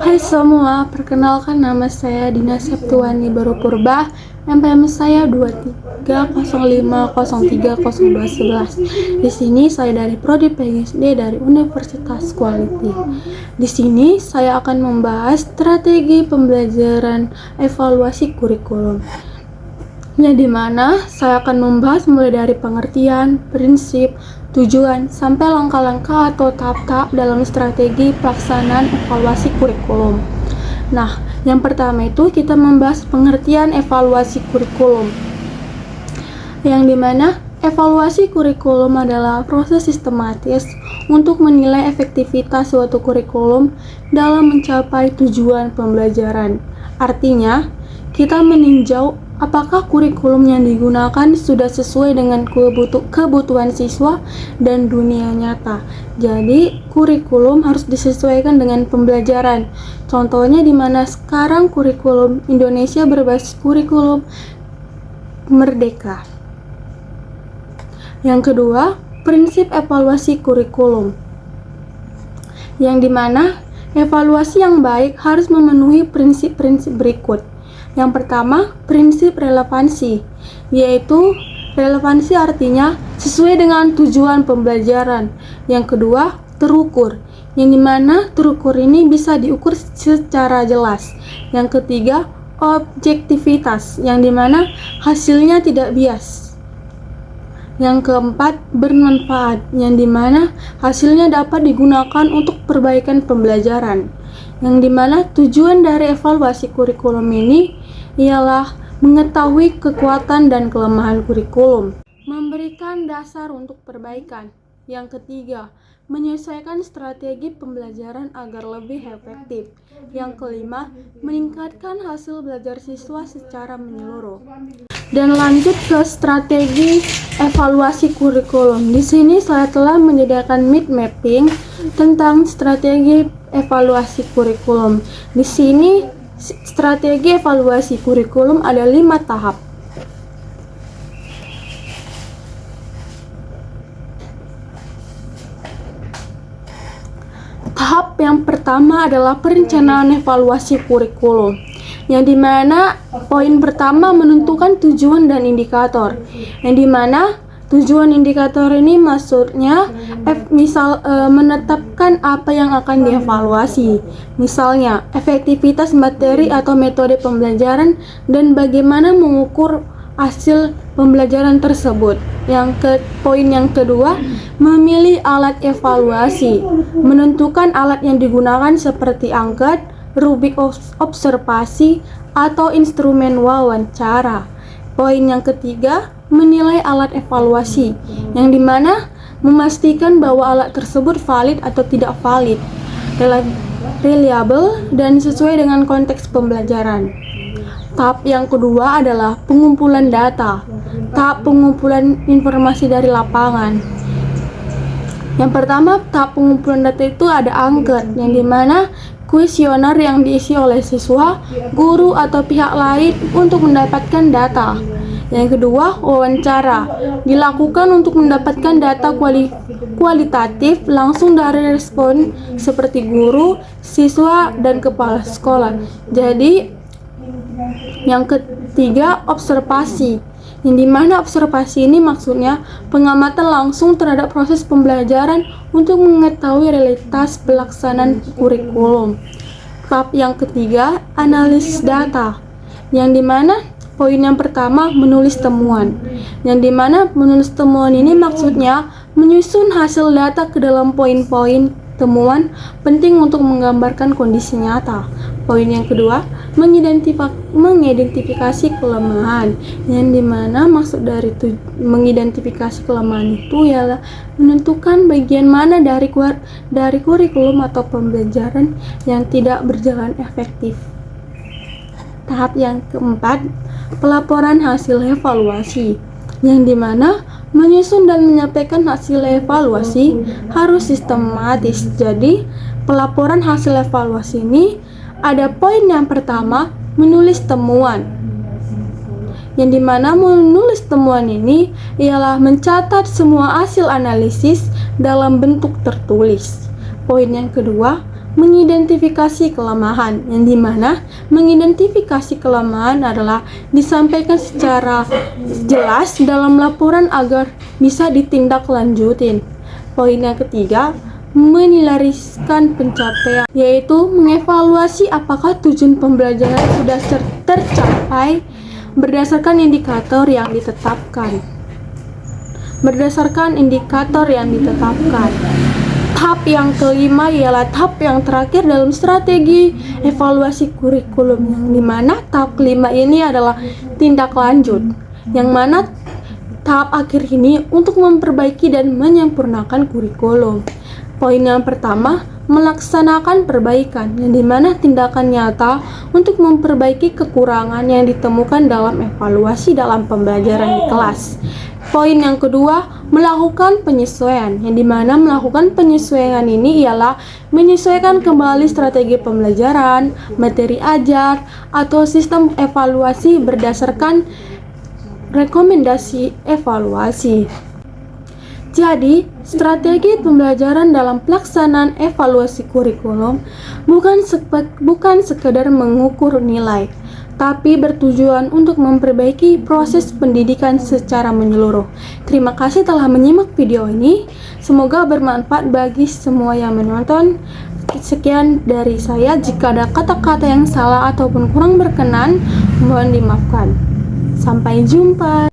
Hai semua, perkenalkan nama saya Dina Septuani Baru Purba, NPM saya 2305030211. Di sini saya dari Prodi PGSD dari Universitas Quality. Di sini saya akan membahas strategi pembelajaran evaluasi kurikulum. Yang dimana saya akan membahas mulai dari pengertian, prinsip, tujuan, sampai langkah-langkah atau tahap-tahap dalam strategi pelaksanaan evaluasi kurikulum. Nah, yang pertama itu kita membahas pengertian evaluasi kurikulum. Yang dimana evaluasi kurikulum adalah proses sistematis untuk menilai efektivitas suatu kurikulum dalam mencapai tujuan pembelajaran. Artinya, kita meninjau apakah kurikulum yang digunakan sudah sesuai dengan kebutuhan siswa dan dunia nyata. Jadi, kurikulum harus disesuaikan dengan pembelajaran. Contohnya di mana sekarang kurikulum Indonesia berbasis kurikulum Merdeka. Yang kedua, prinsip evaluasi kurikulum. Yang dimana evaluasi yang baik harus memenuhi prinsip-prinsip berikut. Yang pertama, prinsip relevansi, yaitu relevansi artinya sesuai dengan tujuan pembelajaran. Yang kedua, terukur, yang dimana terukur ini bisa diukur secara jelas. Yang ketiga, objektivitas, yang dimana hasilnya tidak bias. Yang keempat, bermanfaat, yang dimana hasilnya dapat digunakan untuk perbaikan pembelajaran. Yang dimana tujuan dari evaluasi kurikulum ini ialah mengetahui kekuatan dan kelemahan kurikulum, memberikan dasar untuk perbaikan. Yang ketiga, menyesuaikan strategi pembelajaran agar lebih efektif. Yang kelima, meningkatkan hasil belajar siswa secara menyeluruh. Dan lanjut ke strategi evaluasi kurikulum. Di sini saya telah menyediakan mind mapping tentang strategi evaluasi kurikulum. Di sini strategi evaluasi kurikulum ada 5 tahap. Tahap yang pertama adalah perencanaan evaluasi kurikulum, yang dimana poin pertama menentukan tujuan dan indikator, yang dimana tujuan indikator ini maksudnya menetapkan apa yang akan dievaluasi, misalnya efektivitas materi atau metode pembelajaran dan bagaimana mengukur hasil pembelajaran tersebut. Poin yang kedua, memilih alat evaluasi, menentukan alat yang digunakan seperti angket, rubrik observasi, atau instrumen wawancara. Poin yang ketiga, menilai alat evaluasi, yang dimana memastikan bahwa alat tersebut valid atau tidak valid, reliable, dan sesuai dengan konteks pembelajaran. Tahap yang kedua adalah pengumpulan data, tahap pengumpulan informasi dari lapangan. Yang pertama, tahap pengumpulan data itu ada angket, yang dimana kuesioner yang diisi oleh siswa, guru, atau pihak lain untuk mendapatkan data. Yang kedua, wawancara, dilakukan untuk mendapatkan data kualitatif langsung dari respon seperti guru, siswa, dan kepala sekolah. Jadi, yang ketiga, observasi, yang dimana observasi ini maksudnya pengamatan langsung terhadap proses pembelajaran untuk mengetahui realitas pelaksanaan kurikulum. Tahap yang ketiga, analisis data, yang dimana poin yang pertama menulis temuan, yang dimana menulis temuan ini maksudnya menyusun hasil data ke dalam poin-poin temuan penting untuk menggambarkan kondisi nyata. Poin yang kedua, mengidentifikasi kelemahan, yang dimana maksud dari mengidentifikasi kelemahan itu ialah menentukan bagian mana dari kurikulum atau pembelajaran yang tidak berjalan efektif. Tahap yang keempat, pelaporan hasil evaluasi, yang dimana menyusun dan menyampaikan hasil evaluasi harus sistematis. Jadi, pelaporan hasil evaluasi ini ada poin yang pertama, menulis temuan, yang dimana menulis temuan ini ialah mencatat semua hasil analisis dalam bentuk tertulis. Poin yang kedua, mengidentifikasi kelemahan, yang dimana mengidentifikasi kelemahan adalah disampaikan secara jelas dalam laporan agar bisa ditindaklanjutin. Poin yang ketiga, menilarikan pencapaian, yaitu mengevaluasi apakah tujuan pembelajaran sudah tercapai berdasarkan indikator yang ditetapkan. Tahap yang kelima ialah tahap yang terakhir dalam strategi evaluasi kurikulum, yang dimana tahap kelima ini adalah tindak lanjut, yang mana tahap akhir ini untuk memperbaiki dan menyempurnakan kurikulum. Poin yang pertama, melaksanakan perbaikan, yang dimana tindakan nyata untuk memperbaiki kekurangan yang ditemukan dalam evaluasi dalam pembelajaran di kelas. Poin yang kedua, melakukan penyesuaian, yang dimana melakukan penyesuaian ini ialah menyesuaikan kembali strategi pembelajaran, materi ajar, atau sistem evaluasi berdasarkan rekomendasi evaluasi. Jadi, strategi pembelajaran dalam pelaksanaan evaluasi kurikulum bukan sekedar mengukur nilai, tapi bertujuan untuk memperbaiki proses pendidikan secara menyeluruh. Terima kasih telah menyimak video ini. Semoga bermanfaat bagi semua yang menonton. Sekian dari saya. Jika ada kata-kata yang salah ataupun kurang berkenan, mohon dimaafkan. Sampai jumpa.